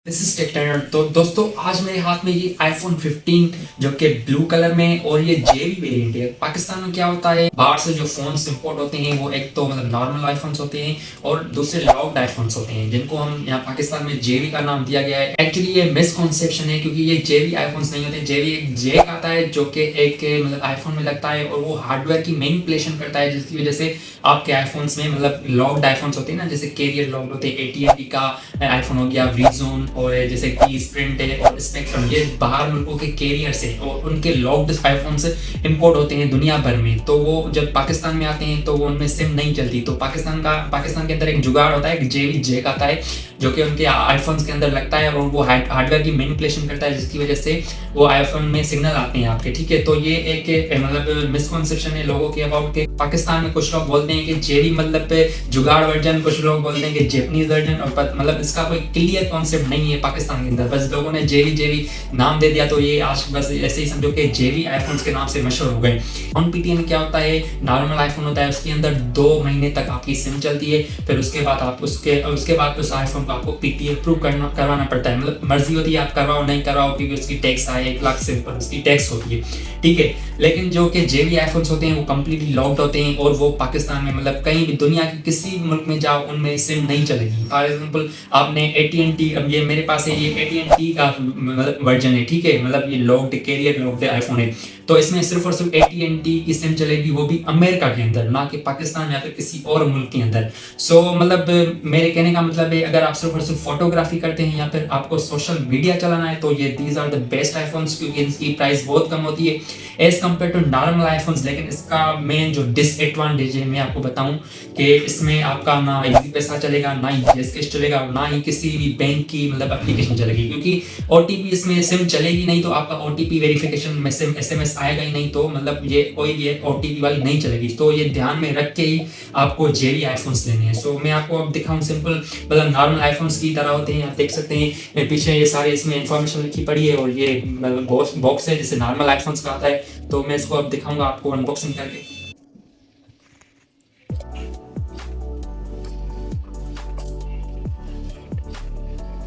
This is tractor. तो दोस्तों आज मेरे हाथ में ये आईफोन 15 जो कि ब्लू कलर में और ये जेवी वेरिएंट है। पाकिस्तान में क्या होता है, बाहर से जो फोन्स इंपोर्ट होते हैं वो एक तो मतलब नॉर्मल आईफोन्स होते हैं और दूसरे लॉक्ड आईफोन्स होते हैं जिनको हम यहाँ पाकिस्तान में जेवी का नाम दिया गया है। एक्चुअली ये मिसकॉन्सेप्शन है क्योंकि ये जेवी आईफोन्स नहीं होते। जेवी एक जैक आता है जो कि एक मतलब आईफोन में लगता है और वो हार्डवेयर की मैनिपुलेशन करता है जिसकी वजह से आपके आईफोन्स में मतलब लॉक्ड आईफोन्स होते हैं ना, जैसे कैरियर लॉक्ड होते हैं। एटीएनटी का आईफोन हो गया, वीजोन और जैसे की स्प्रिंट है और स्पेक्ट्रम, ये बाहर मुल्कों के कैरियर से और उनके लॉक्ड आईफोन से इंपोर्ट होते हैं दुनिया भर में। तो वो जब पाकिस्तान में आते हैं तो वो उनमें सिम नहीं चलती। तो पाकिस्तान के अंदर एक जुगाड़ होता है, एक जेवी जैक आता है जो कि उनके आईफोन्स के अंदर लगता है और वो हार्डवेयर की मैनिपुलेशन करता है जिसकी वजह से वो आईफोन में सिग्नल आते हैं आपके। ठीक है, तो ये एक मतलब मिसकॉन्सेप्शन है लोगों के अबाउट के पाकिस्तान में कुछ लोग बोलते हैं कि जेवी मतलब जुगाड़ वर्जन, कुछ लोग बोलते हैं कि जैपनीज वर्जन, और मतलब इसका कोई क्लियर कॉन्सेप्ट नहीं है पाकिस्तान के अंदर। बस लोगों ने जेवी जेवी नाम दे दिया तो ये आज बस ऐसे ही समझो कि जेवी आईफोन्स के नाम से मशहूर हो गए। ऑन पीटीए में क्या होता है, नॉर्मल आईफोन होता है उसके अंदर 2 महीने तक आपकी सिम चलती है, फिर उसके बाद आप उसके बाद उस आईफोन को आपको पीटीए अप्रूव करवाना पड़ता है। मतलब मर्जी होती है आप करवाओ नहीं करवाओ, क्योंकि उसकी टैक्स आए 1 लाख से ऊपर उसकी टैक्स होती है। ठीक है, लेकिन जो कि जेवी आईफोन्स होते हैं वो कम्प्लीटली लॉक्ड होते हैं और वो पाकिस्तान में मतलब कहीं भी दुनिया के किसी भी मुल्क में जाओ उनमें सिम नहीं चलेगी। फॉर एग्जाम्पल आपने एटीएनटी, अब ये मेरे पास है, ये एटीएनटी का मतलब वर्जन है। ठीक है, मतलब ये लॉक्ड कैरियर लॉक्ड आईफोन है, तो इसमें सिर्फ और सिर्फ एटीएनटी की सिम चलेगी, वो भी अमेरिका के अंदर, ना कि पाकिस्तान या फिर किसी और मुल्क के अंदर। सो मतलब मेरे कहने का मतलब है, अगर आप सिर्फ और सिर्फ फोटोग्राफी करते हैं या फिर आपको सोशल मीडिया चलाना है तो ये these are the best iPhones, क्योंकि इनकी प्राइस बहुत कम होती है as compared to normal iPhones. लेकिन इसका मेन जो डिसएडवांटेज है मैं आपको बताऊं कि इसमें आपका ना इजी पैसा चलेगा, ना ही जीएसकेस चलेगा, ना ही किसी भी बैंक की मतलब एप्लीकेशन चलेगी, क्योंकि ओटीपी इसमें सिम चलेगी नहीं तो आपका ओटीपी वेरिफिकेशन में सिम एसएमएस आएगा ही नहीं, तो मतलब ये कोई भी ओटीपी वाली नहीं चलेगी। तो ये ध्यान में रख के ही आपको जेवी आईफोन्स लेने हैं। सो मैं आपको अब दिखाऊं, सिंपल मतलब नॉर्मल आईफोन्स की तरह होते हैं। आप देख सकते हैं पीछे ये सारे इसमें इंफॉर्मेशन लिखी पड़ी है और ये बॉक्स है जैसे नॉर्मल आईफोन्स का आता है। तो मैं इसको अब दिखाऊंगा आपको अनबॉक्सिंग करके।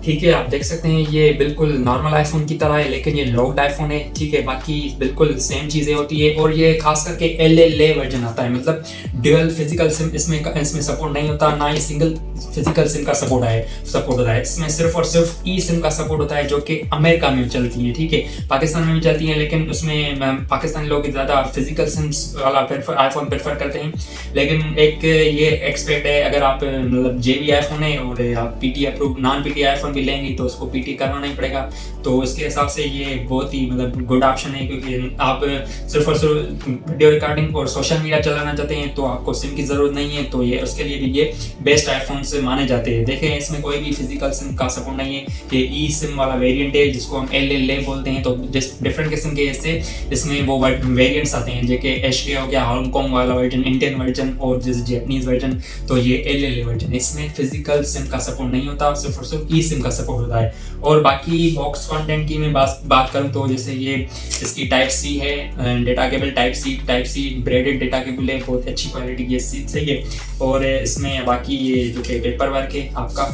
ठीक है, आप देख सकते हैं ये बिल्कुल नॉर्मल आईफोन की तरह है लेकिन ये लॉक्ड आईफोन है। ठीक है, बाकी बिल्कुल सेम चीज़ें होती है और ये खास करके एल वर्जन आता है, मतलब ड्यूअल फिजिकल सिम इसमें सपोर्ट नहीं होता, ना ही सिंगल फिजिकल सिम का सपोर्ट होता है। इसमें सिर्फ और सिर्फ ई सिम का सपोर्ट होता है जो कि अमेरिका में चलती है। ठीक है, पाकिस्तान में भी चलती है लेकिन उसमें पाकिस्तानी लोग ज़्यादा फिजिकल सिम्स वाला आईफोन प्रेफर करते हैं। लेकिन एक ये एक्सपेक्ट है, अगर आप मतलब जेवी आईफोन है और आप PT approve non PT iPhone भी लेंगे तो उसको पीटी करवाना ही पड़ेगा। तो उसके हिसाब से ये बहुत ही मतलब गुड ऑप्शन है, क्योंकि आप सिर्फ और सिर्फ वीडियो रिकॉर्डिंग और सोशल मीडिया चलाना चाहते हैं तो आपको सिम की ज़रूरत नहीं है, तो ये उसके लिए भी ये बेस्ट आईफोन से माने जाते हैं। देखें इसमें कोई भी फिजिकल सिम का सपोर्ट नहीं है, ये ई सिम वाला वेरिएंट है जिसको हम एल बोलते हैं। तो डिफरेंट किस्म के इससे इसमें वो वेरिएंट्स आते हैं, जैसे एच हो गया, हांगकॉन्ग वाला वर्जन, इंडियन वर्जन और जैसे जैपनीज वर्जन। तो ये एल वर्जन, इसमें फिजिकल सिम का सपोर्ट नहीं होता, सिर्फ और सिर्फ ई सिम का सपोर्ट होता है। और बाकी बॉक्स कंटेंट की मैं बात करूँ तो जैसे ये इसकी टाइप सी है, data cable type C braided data cable है, बहुत अच्छी क्वालिटी की सही है। और इसमें बाकी ये जो कि पेपर वर्क है आपका,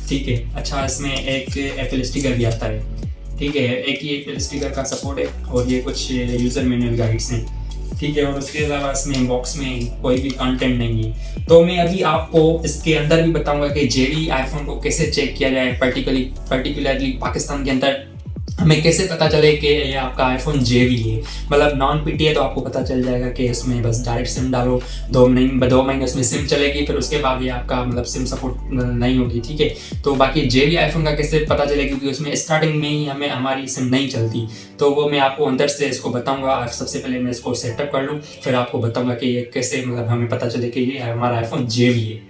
ठीक है। अच्छा, इसमें एक एप्पल स्टिकर भी आता है। ठीक है, एक ही एप्पल स्टिकर का सपोर्ट है और ये कुछ यूज़र मैनुअल गाइड्स हैं। ठीक है, और उसके अलावा इसमें बॉक्स में कोई भी कंटेंट नहीं है। तो मैं अभी आपको इसके अंदर भी बताऊंगा कि जेवी आईफोन को कैसे चेक किया जाए, पर्टिकुलरली पाकिस्तान के अंदर हमें कैसे पता चले कि ये आपका आईफोन जेवी है। मतलब नॉन पीटी है तो आपको पता चल जाएगा कि इसमें बस डायरेक्ट सिम डालो, 2 महीने उसमें सिम चलेगी, फिर उसके बाद ये आपका मतलब सिम सपोर्ट नहीं होगी। ठीक है, तो बाकी जेवी आईफोन का कैसे पता चलेगा, क्योंकि उसमें स्टार्टिंग में ही हमें हमारी सिम नहीं चलती। तो वो मैं आपको अंदर से इसको बताऊँगा। सबसे पहले मैं इसको सेटअप कर लूँ, फिर आपको बताऊँगा कि ये कैसे मतलब हमें पता चले कि ये हमारा आईफोन जेवी है।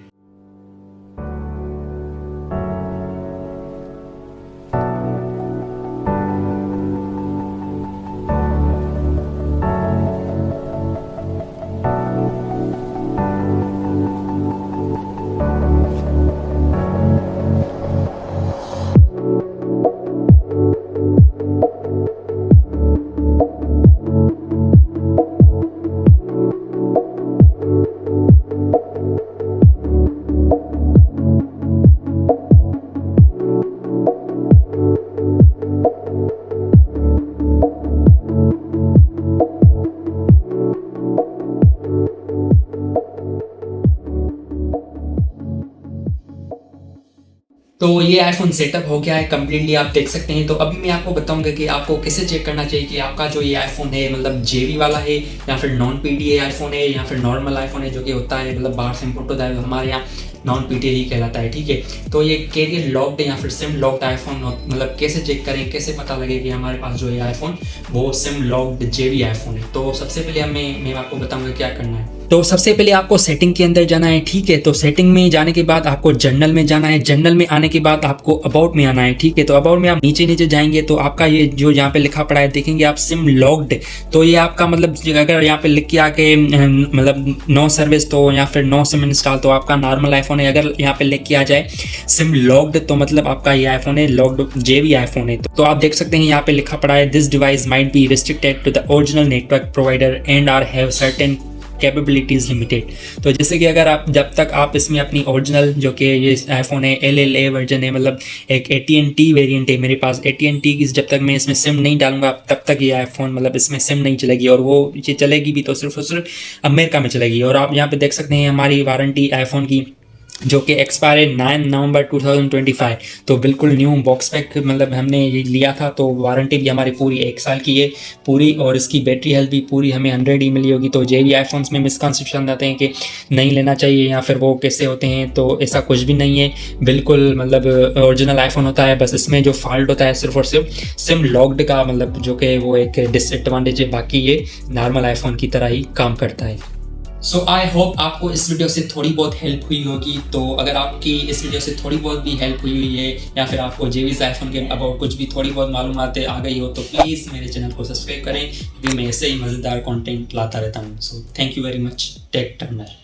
तो ये आईफोन सेटअप हो गया है कम्प्लीटली, आप देख सकते हैं। तो अभी मैं आपको बताऊंगा कि आपको कैसे चेक करना चाहिए कि आपका जो ये आईफोन है मतलब जेवी वाला है या फिर नॉन पीडीए आईफोन है या फिर नॉर्मल आईफोन है जो कि होता है मतलब बाहर से इम्पोर्ट होता है, हमारे यहाँ नॉन पीडीए ही कहलाता है, ठीक है। तो ये कैरियर लॉक्ड या फिर सिम लॉक्ड आईफोन मतलब कैसे चेक करें, कैसे पता लगे कि हमारे पास जो ये आईफोन वो सिम लॉक्ड जेवी आईफोन है। तो सबसे पहले मैं आपको बताऊंगा क्या करना है। तो सबसे पहले आपको सेटिंग के अंदर जाना है, ठीक है। तो सेटिंग में जाने के बाद आपको जनरल में जाना है, जनरल में आने के बाद आपको अबाउट में आना है, ठीक है। तो अबाउट में आप नीचे नीचे जाएंगे तो आपका ये जो यहाँ पे लिखा पड़ा है देखेंगे आप सिम लॉक्ड, तो ये आपका मतलब अगर यहाँ पे लिख के आके मतलब नो सर्विस तो या फिर नो सिम इंस्टॉल तो आपका नॉर्मल आईफोन है। अगर यहाँ पे लिख के आ जाए सिम लॉक्ड तो मतलब आपका ये आईफोन है लॉक्ड जेवी आईफोन है। तो आप देख सकते हैं यहाँ पे लिखा पड़ा है this device might be restricted to the original network provider and are have certain capabilities limited. तो जैसे कि अगर आप जब तक आप इसमें अपनी ओरिजिनल जो कि ये आईफोन है LLA वर्जन है, मतलब एक AT&T वेरिएंट है मेरे पास, AT&T की जब तक मैं इसमें सिम नहीं डालूंगा तब तक ये आईफोन मतलब इसमें सिम नहीं चलेगी, और वो ये चलेगी भी तो सिर्फ और सिर्फ अमेरिका में चलेगी। और आप यहाँ पे देख सकते हैं हमारी वारंटी आईफोन की जो कि एक्सपायर है 9 नवंबर 2025। तो बिल्कुल न्यू बॉक्स पैक मतलब हमने ये लिया था, तो वारंटी भी हमारी पूरी 1 साल की है पूरी, और इसकी बैटरी हेल्थ भी पूरी हमें 100 ही मिली होगी। तो जेवी आईफोन्स में मिसकंसेप्शन आते हैं कि नहीं लेना चाहिए या फिर वो कैसे होते हैं, तो ऐसा कुछ भी नहीं है, बिल्कुल मतलब ओरिजिनल आईफोन होता है। बस इसमें जो फॉल्ट होता है सिर्फ और सिर्फ सिम लॉक्ड का, मतलब जो कि वो एक डिसएडवांटेज है, बाकी ये नॉर्मल आईफोन की तरह ही काम करता है। सो आई होप आपको इस वीडियो से थोड़ी बहुत हेल्प हुई होगी। तो अगर आपकी इस वीडियो से थोड़ी बहुत भी हेल्प हुई है या फिर आपको जेवीज़ आईफोन के अबाउट कुछ भी थोड़ी बहुत मालूमातें आ गई हो तो प्लीज़ मेरे चैनल को सब्सक्राइब करें, क्योंकि मैं ऐसे ही मज़ेदार कंटेंट लाता रहता हूँ। So thank you very much, tech Turner.